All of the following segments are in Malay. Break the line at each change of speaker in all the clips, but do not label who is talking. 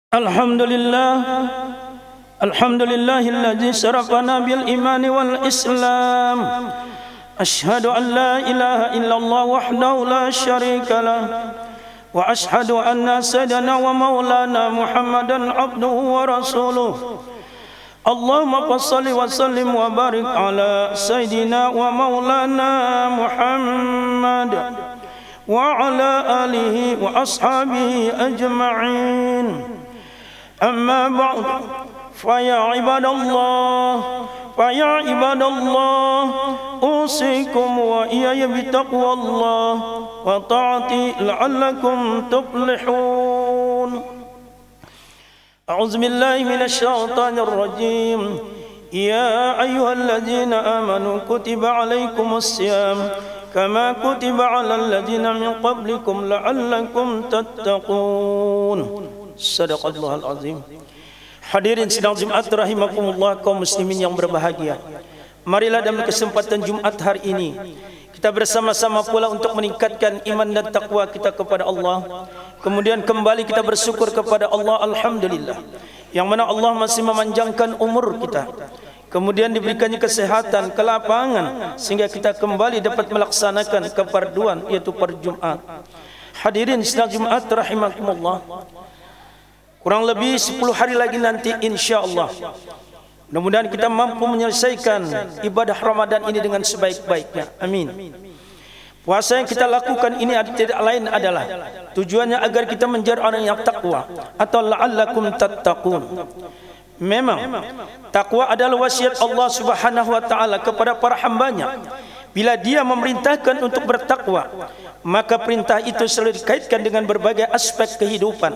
Alhamdulillah, alhamdulillahilladzi syarafana bil iman wal islam. Asyhadu an la ilaha illallah wahdahu la syarika lah, wa asyhadu anna sayyidana wa maulana Muhammadan abduhu wa rasuluh. Allahumma shalli wa sallim wa barik ala sayyidina wa maulana Muhammad wa ala alihi wa ashabihi ajma'in. Amma ba'd, faya ibadallah, usikum wa iyaya bitaqwallah wa ta'ati la'allakum tuflihun. A'udzu billahi minasy syaithanir rajim. Ya ayyuhalladzina amanu kutiba 'alaikumus syiyam kama kutiba 'alal ladzina min qablikum la'allakum tattaqun. Sadaqallahul azim. Hadirin sidang Jumat rahimakumullah, kaum muslimin yang berbahagia. Marilah dalam kesempatan Jumat hari ini kita bersama-sama pula untuk meningkatkan iman dan takwa kita kepada Allah. Kemudian kembali kita bersyukur kepada Allah, alhamdulillah, yang mana Allah masih memanjangkan umur kita, kemudian diberikannya kesehatan, kelapangan, sehingga kita kembali dapat melaksanakan kefarduan, yaitu perjumat. Hadirin sidang Jumat rahimakumullah, kurang lebih 10 hari lagi nanti insyaAllah, mudah-mudahan kita mampu menyelesaikan ibadah Ramadan ini dengan sebaik-baiknya. Amin. Puasa yang kita lakukan ini tidak lain adalah tujuannya agar kita menjadi orang yang takwa, atau la'allakum tattaqun. Memang takwa adalah wasiat Allah Subhanahu wa taala kepada para hambanya. Bila Dia memerintahkan untuk bertakwa, maka perintah itu selalu dikaitkan dengan berbagai aspek kehidupan.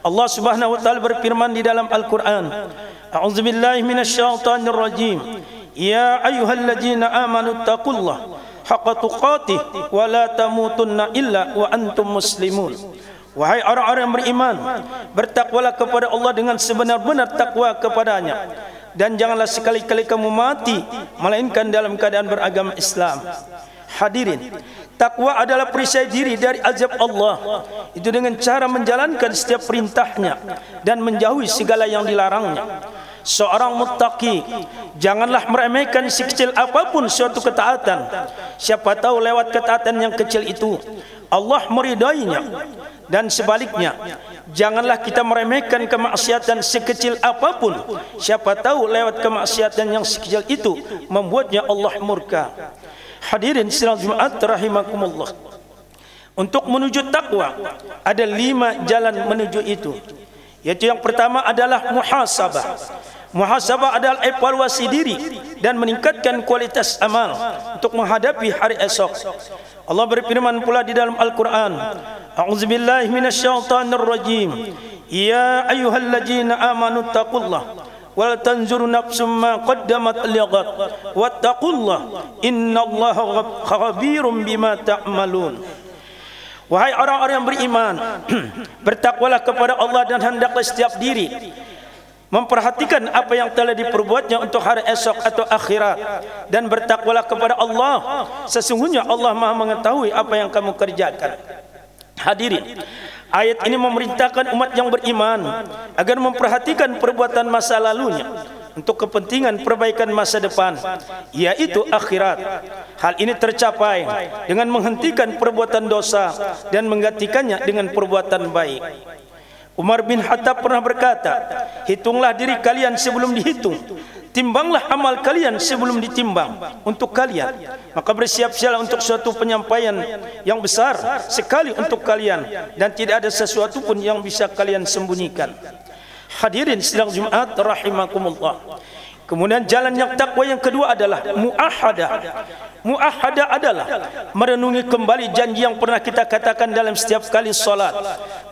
Allah Subhanahu wa taala berfirman di dalam Al-Qur'an, A'udzubillahi minasyaitonir rajim. Ya ayyuhalladzina amanu taqullaha haqqa tuqatih wa la tamutunna illa wa antum muslimun. Wahai orang-orang yang beriman, bertakwalah kepada Allah dengan sebenar-benar takwa kepadanya, dan janganlah sekali-kali kamu mati melainkan dalam keadaan beragama Islam. Hadirin, takwa adalah perisai diri dari azab Allah, itu dengan cara menjalankan setiap perintahnya dan menjauhi segala yang dilarangnya. Seorang muttaqi janganlah meremehkan sekecil apapun suatu ketaatan. Siapa tahu lewat ketaatan yang kecil itu Allah meridainya, dan sebaliknya janganlah kita meremehkan kemaksiatan sekecil apapun. Siapa tahu lewat kemaksiatan yang sekecil itu membuatnya Allah murka. Hadirin sidang Jumat rahimakumullah, untuk menuju takwa ada 5 jalan menuju itu, yaitu yang pertama adalah muhasabah. Muhasabah adalah evaluasi diri dan meningkatkan kualitas amal untuk menghadapi hari esok. Allah berfirman pula di dalam Al-Qur'an, A'udzubillahi minasyaitonir rajim. Ya ayyuhalladzina amanu taqullaha wal tanzur nafsum ma qaddamat lighad wattaqullaha innallaha khabirum bima ta'malun. Wahai orang-orang yang beriman, bertakwalah kepada Allah dan hendaklah setiap diri memperhatikan apa yang telah diperbuatnya untuk hari esok atau akhirat, dan bertakwalah kepada Allah, sesungguhnya Allah Maha mengetahui apa yang kamu kerjakan. Hadirin, ayat ini memerintahkan umat yang beriman agar memperhatikan perbuatan masa lalunya untuk kepentingan perbaikan masa depan, yaitu akhirat. Hal ini tercapai dengan menghentikan perbuatan dosa dan menggantikannya dengan perbuatan baik. Umar bin Khattab pernah berkata, hitunglah diri kalian sebelum dihitung, timbanglah amal kalian sebelum ditimbang untuk kalian, maka bersiap-siaplah untuk suatu penyampaian yang besar sekali untuk kalian, dan tidak ada sesuatu pun yang bisa kalian sembunyikan. Hadirin sidang Jumat rahimakumullah, kemudian jalan yang takwa yang kedua adalah muahadah. Muahadah adalah merenungi kembali janji yang pernah kita katakan dalam setiap kali salat.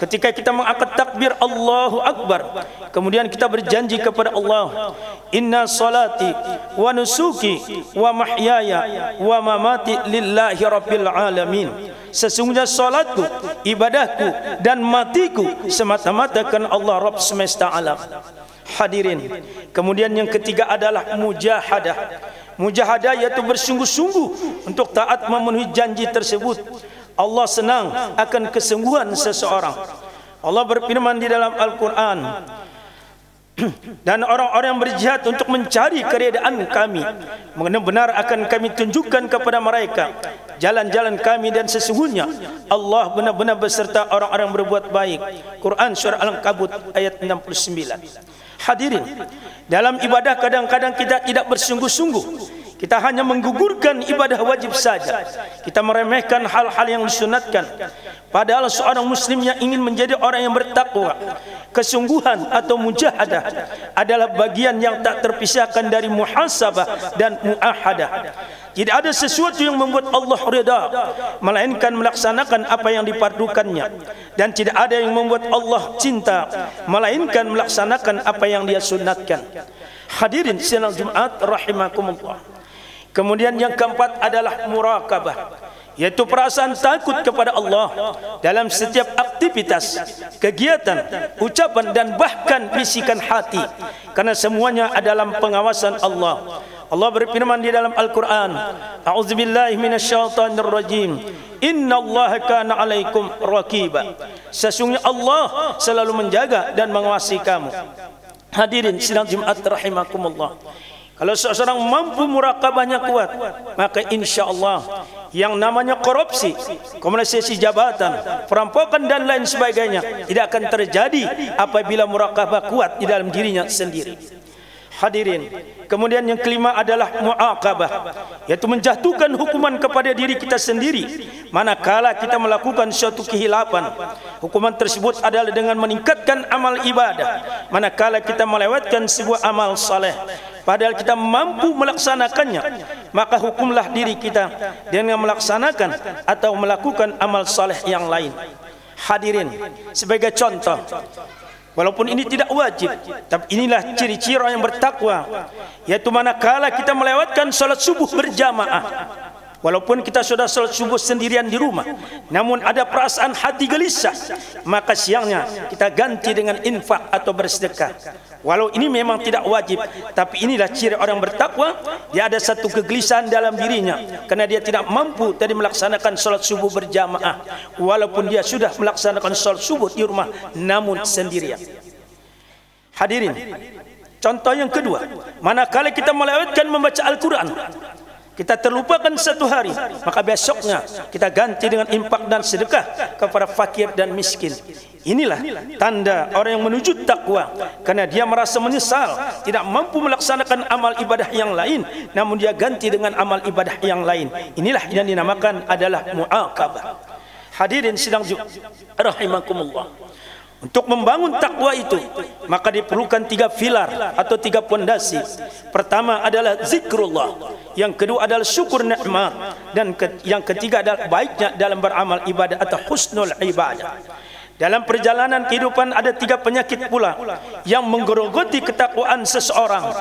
Ketika kita mengangkat takbir Allahu Akbar, kemudian kita berjanji kepada Allah, inna salati wa nusuki wa mahyaya wa mamati lillahi rabbil alamin. Sesungguhnya salatku, ibadahku dan matiku semata-mata karena Allah Rabb semesta alam. Hadirin, kemudian yang ketiga adalah mujahadah. Mujahadah yaitu bersungguh-sungguh untuk taat memenuhi janji tersebut. Allah senang akan kesungguhan seseorang. Allah berfirman di dalam Al-Quran, dan orang-orang yang berjihad untuk mencari keredaan kami, benar-benar akan kami tunjukkan kepada mereka jalan-jalan kami, dan sesungguhnya Allah benar-benar beserta orang-orang yang berbuat baik. Quran surah Al-Ankabut ayat 69. Hadirin, dalam ibadah kadang-kadang kita tidak bersungguh-sungguh. Kita hanya menggugurkan ibadah wajib saja. Kita meremehkan hal-hal yang disunatkan. Padahal seorang muslim yang ingin menjadi orang yang bertakwa, kesungguhan atau mujahadah adalah bagian yang tak terpisahkan dari muhasabah dan muahadah. Tidak ada sesuatu yang membuat Allah reda melainkan melaksanakan apa yang dipardukannya, dan tidak ada yang membuat Allah cinta melainkan melaksanakan apa yang Dia sunatkan. Hadirin sidang Jumat rahimakumullah. Kemudian yang keempat adalah muraqabah, yaitu perasaan takut kepada Allah dalam setiap aktivitas, kegiatan, ucapan dan bahkan bisikan hati, karena semuanya adalah pengawasan Allah. Allah berfirman di dalam Al-Quran, A'udzubillahi minasyaitonirrajim, Innallaha kana 'alaikum raqiba. Sesungguhnya Allah selalu menjaga dan mengawasi kamu. Hadirin sidang Jumat rahimakumullah. Kalau seseorang mampu muraqabahnya kuat, maka insya Allah yang namanya korupsi, komunisasi jabatan, perampokan dan lain sebagainya tidak akan terjadi apabila muraqabah kuat di dalam dirinya sendiri. Hadirin, kemudian yang kelima adalah muaqabah, yaitu menjatuhkan hukuman kepada diri kita sendiri manakala kita melakukan suatu kehilapan. Hukuman tersebut adalah dengan meningkatkan amal ibadah manakala kita melewatkan sebuah amal saleh. Padahal kita mampu melaksanakannya, maka hukumlah diri kita dengan melaksanakan atau melakukan amal saleh yang lain. Hadirin, sebagai contoh, walaupun ini tidak wajib, tapi inilah ciri-ciri orang yang bertakwa, yaitu manakala kita melewatkan salat subuh berjamaah. Walaupun kita sudah salat subuh sendirian di rumah, namun ada perasaan hati gelisah, maka siangnya kita ganti dengan infak atau bersedekah. Walau ini memang tidak wajib, tapi inilah ciri orang bertakwa. Dia ada satu kegelisahan dalam dirinya karena dia tidak mampu tadi melaksanakan salat subuh berjamaah, walaupun dia sudah melaksanakan salat subuh di rumah namun sendirian. Hadirin, contoh yang kedua, manakala kita melewatkan membaca Al-Quran, kita terlupakan satu hari, maka besoknya kita ganti dengan infak dan sedekah kepada fakir dan miskin. Inilah tanda orang yang menuju takwa, karena dia merasa menyesal tidak mampu melaksanakan amal ibadah yang lain, namun dia ganti dengan amal ibadah yang lain. Inilah yang dinamakan adalah muaqabah. Hadirin sidang rahimakumullah. Untuk membangun takwa itu, maka diperlukan 3 pilar atau 3 pondasi. Pertama adalah zikrullah, yang kedua adalah syukur nikmat, dan yang ketiga adalah baiknya dalam beramal ibadah atau husnul ibadah. Dalam perjalanan kehidupan ada 3 penyakit pula yang menggerogoti ketakwaan seseorang,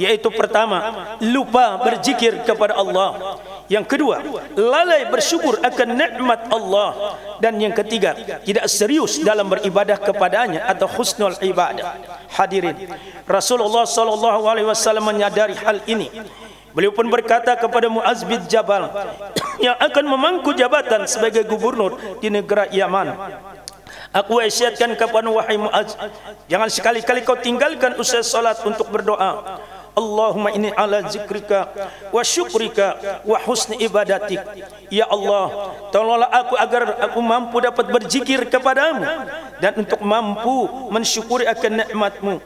yaitu pertama, lupa berzikir kepada Allah. Yang kedua, lalai bersyukur akan nikmat Allah. Dan yang ketiga, tidak serius dalam beribadah kepadanya atau husnul ibadah. Hadirin, Rasulullah SAW menyadari hal ini. Beliau pun berkata kepada Muaz bin Jabal yang akan memangku jabatan sebagai gubernur di negara Yaman, aku wasiatkan kepada wahai Muaz, jangan sekali-kali kau tinggalkan usai salat untuk berdoa. Allahumma inni ala zikrika wa syukrika wa husni ibadatik. Ya Allah, tolonglah aku agar aku mampu dapat berzikir kepadamu dan untuk mampu mensyukuri akan nikmatmu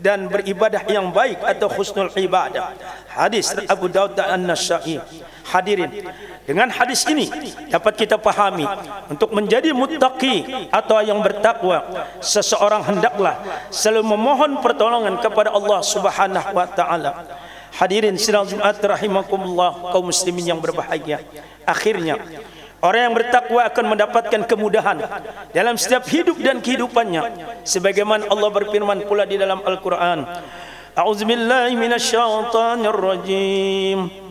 dan beribadah yang baik atau husnul ibadah. Hadis Abu Daud dan An-Nasa'i. Hadirin, dengan hadis ini dapat kita pahami, untuk menjadi muttaqi atau yang bertakwa, seseorang hendaklah selalu memohon pertolongan kepada Allah Subhanahu wa taala. Hadirin sidang Jumat rahimakumullah, kaum muslimin yang berbahagia. Akhirnya orang yang bertakwa akan mendapatkan kemudahan dalam setiap hidup dan kehidupannya, sebagaimana Allah berfirman pula di dalam Al-Quran, A'udzubillahi minasyaitonirrajim.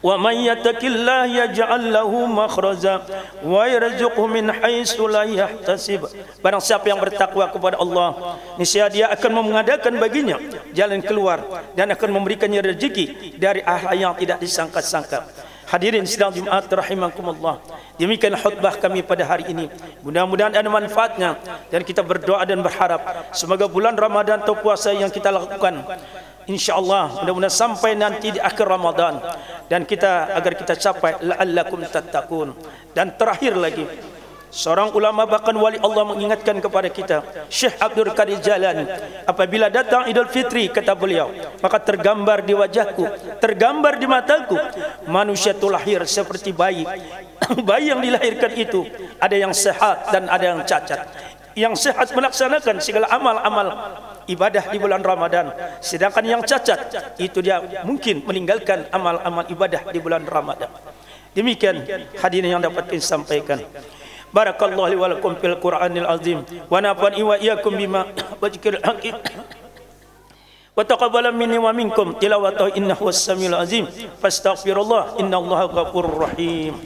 Wa may yattaqillah yaj'al lahu makhraja wa yarzuqhu min haitsu la yahtasib. Barang siapa yang bertakwa kepada Allah, niscaya dia akan mengadakan baginya jalan keluar dan akan memberikannya rezeki dari arah yang tidak disangka-sangka. Hadirin sidang Jumat rahimakumullah, Demikian khutbah kami pada hari ini. Mudah-mudahan ada manfaatnya, dan kita berdoa dan berharap semoga bulan Ramadan atau puasa yang kita lakukan, InsyaAllah mudah-mudahan sampai nanti di akhir Ramadan, dan agar kita capai la'allakum tattaqun. Dan terakhir lagi, seorang ulama bahkan wali Allah mengingatkan kepada kita, Syekh Abdul Qadir Jalani, apabila datang Idul Fitri, kata beliau, maka tergambar di wajahku, tergambar di mataku, manusia itu lahir seperti bayi. Bayi yang dilahirkan itu ada yang sehat dan ada yang cacat. Yang sehat melaksanakan segala amal-amal ibadah di bulan Ramadan, sedangkan yang cacat itu dia mungkin meninggalkan amal-amal ibadah di bulan Ramadan. Demikian hadirin yang dapat kami sampaikan. Barakallahu li wa lakum fil Qur'anil azim wa nafa'ani wa iyyakum bima wajhil hakim wa taqabbala minni wa minkum tilawatahu innahu was-samiul azim fastaghfirullah innallaha ghafurur rahim.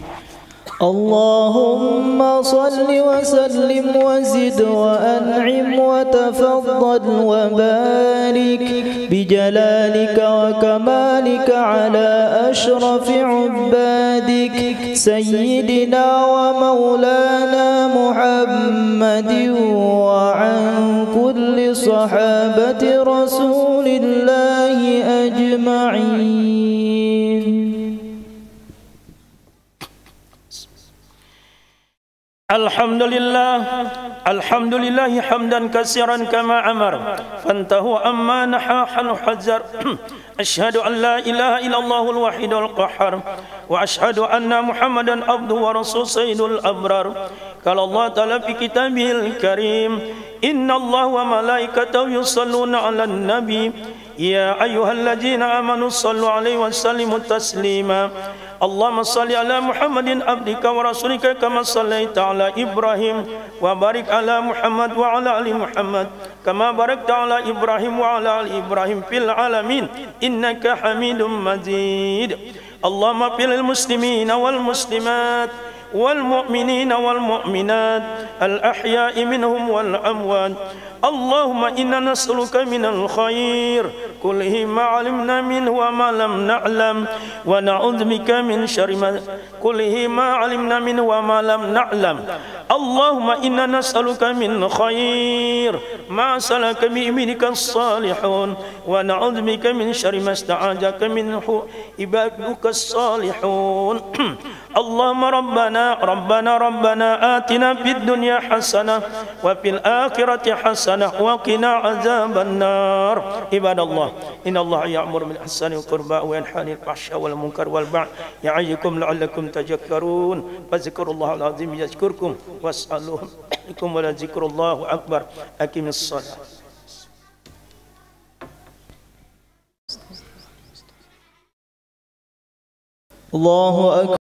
اللهم صل وسلم وزد وأنعم وتفضل وبارك بجلالك وكمالك على أشرف عبادك سيدنا ومولانا محمد وعن كل صحابة رسول الله أجمعين.
Alhamdulillah hamdan katsiran kama amar fantahu amma nahahan hazzar. Asyhadu an la ilaha illallahul wahidul qahhar wa asyhadu anna Muhammadan abduhu wa rasul sayyidul abrar. Qala Allah ta'ala fi kitabihil karim, innallaha wa malaikatahu yusalluna 'alan nabi ya ayyuhalladzina amanu sallu 'alaihi wa sallimu taslima. Allahumma salli ala Muhammadin abdika wa rasulika kama sallaita ala Ibrahim wa barik ala Muhammad wa ala ali Muhammad kama barakta ala Ibrahim wa ala ali Ibrahim fil alamin innaka Hamidum Majid. Allahumma fil muslimina wal muslimat wal mu'minina wal mu'minat al ahya'i minhum wal amwat. Allahumma inna nas'aluka minal khair kullihi ma 'alimna minhu wa ma lam na'lam wa na'udzubika min syarri ma kullihi ma 'alimna minhu wa ma lam na'lam. Allahumma inna nas'aluka min khair ma salaka bi ibadika salihun wa na'udzubika min syarri ma sta'ajaka minhu ibaduka salihun. Allahumma rabbana atina fid dunya hasanah wa fil akhirati hasanah wa qina azaban nar. Ibadallah, innallaha ya'muru bil ihsani wal qurba wa yanha 'anil fahsya'i wal munkar wal baghi ya'idukum la'allakum tadhakkarun. Fadhkurullahal azim yazkurkum was'aluhu wa la zikrullahu akbar. Aqimis shalah.
Allahu akbar.